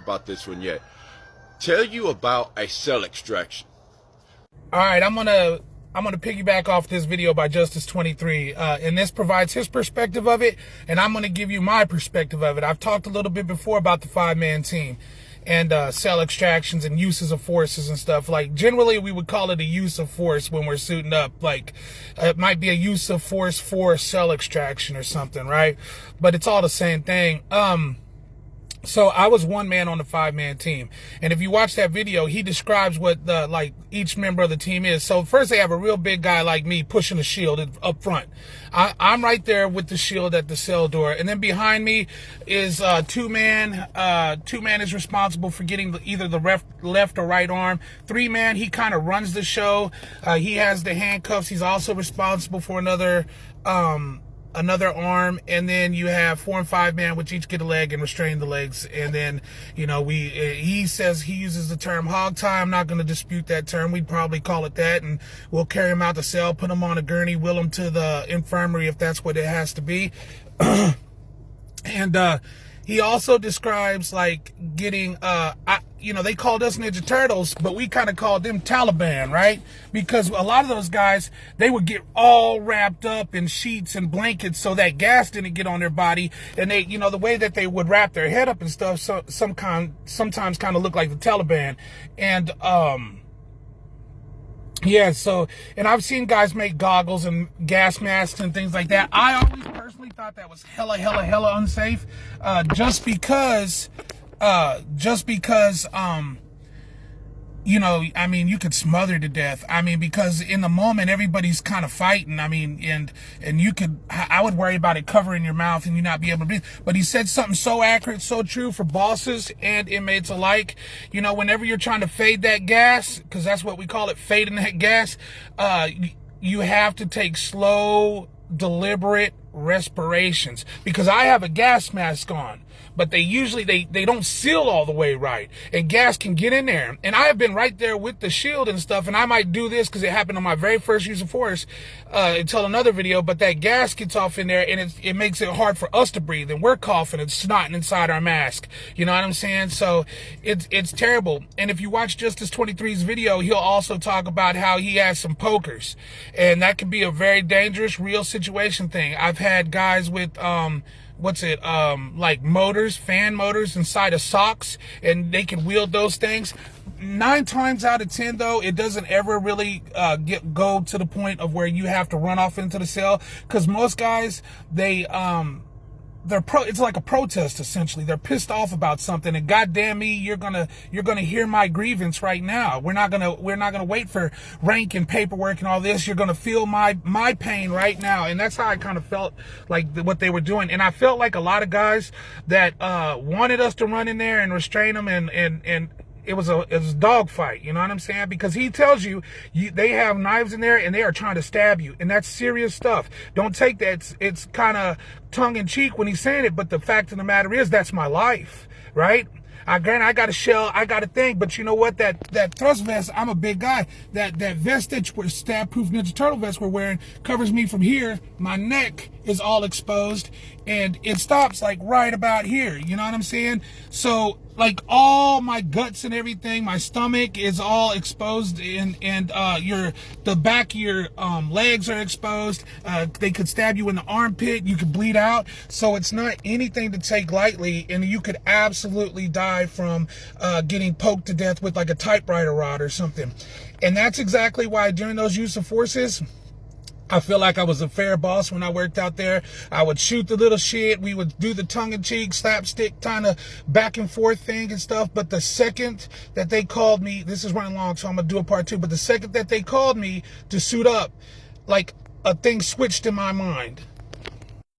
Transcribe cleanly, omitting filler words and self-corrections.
about this one yet. Tell you about a cell extraction. All right, I'm gonna piggyback off this video by Justice23, and this provides his perspective of it, and I'm gonna give you my perspective of it. I've talked a little bit before about the 5-man team and cell extractions and uses of forces and stuff. Like, generally we would call it a use of force when we're suiting up. Like, it might be a use of force for cell extraction or something, right? But it's all the same thing. So I was one man on the 5-man team. And if you watch that video, he describes what each member of the team is. So first they have a real big guy like me pushing the shield up front. I'm right there with the shield at the cell door. And then behind me is two-man. Two-man is responsible for getting either the left or right arm. 3-man, he kind of runs the show. He has the handcuffs. He's also responsible for another arm, and then you have 4 and 5-man, which each get a leg and restrain the legs. And then, you know, he says he uses the term hog tie. I'm not going to dispute that term. We'd probably call it that, and we'll carry him out the cell, put him on a gurney, wheel him to the infirmary if that's what it has to be. And he also describes like getting, they called us Ninja Turtles, but we kind of called them Taliban, right? Because a lot of those guys, they would get all wrapped up in sheets and blankets so that gas didn't get on their body. And they, you know, the way that they would wrap their head up and stuff, so sometimes kind of look like the Taliban. And, yeah, so, and I've seen guys make goggles and gas masks and things like that. I always personally thought that was hella unsafe, just because, you know, I mean, you could smother to death. I mean, because in the moment, everybody's kind of fighting. I mean, and you could, I would worry about it covering your mouth and you not be able to breathe. But he said something so accurate, so true for bosses and inmates alike. You know, whenever you're trying to fade that gas, because that's what we call it, fading that gas, you have to take slow, deliberate respirations. Because I have a gas mask on, but they usually, they don't seal all the way right, and gas can get in there. And I have been right there with the shield and stuff, and I might do this because it happened on my very first use of force until another video, but that gas gets off in there, and it makes it hard for us to breathe, and we're coughing and snotting inside our mask. You know what I'm saying? So it's terrible. And if you watch Justice23's video, he'll also talk about how he has some pokers, and that can be a very dangerous, real situation thing. I've had guys with like motors, fan motors inside of socks, and they can wield those things. 9 times out of 10 though, it doesn't ever really go to the point of where you have to run off into the cell, because most guys, it's like a protest essentially. They're pissed off about something, and goddamn me, you're gonna hear my grievance right now. We're not gonna wait for rank and paperwork and all this. You're gonna feel my pain right now. And that's how I kind of felt like what they were doing. And I felt like a lot of guys that wanted us to run in there and restrain them, and it was a dogfight, you know what I'm saying? Because he tells you they have knives in there and they are trying to stab you, and that's serious stuff. Don't take that. It's kind of tongue-in-cheek when he's saying it, but the fact of the matter is that's my life, right? I got a shell, I got a thing, but you know what? That thrust vest, I'm a big guy. That vest that stab-proof Ninja Turtle vest we're wearing covers me from here. My neck is all exposed, and it stops like right about here. You know what I'm saying? So like all my guts and everything, my stomach is all exposed, and the back of your legs are exposed. They could stab you in the armpit. You could bleed out. So it's not anything to take lightly, and you could absolutely die from getting poked to death with like a typewriter rod or something. And that's exactly why during those use of forces, I feel like I was a fair boss when I worked out there. I would shoot the little shit. We would do the tongue-in-cheek, slapstick kind of back and forth thing and stuff. But the second that they called me, this is running long, so I'm going to do a part 2. But the second that they called me to suit up, like a thing switched in my mind.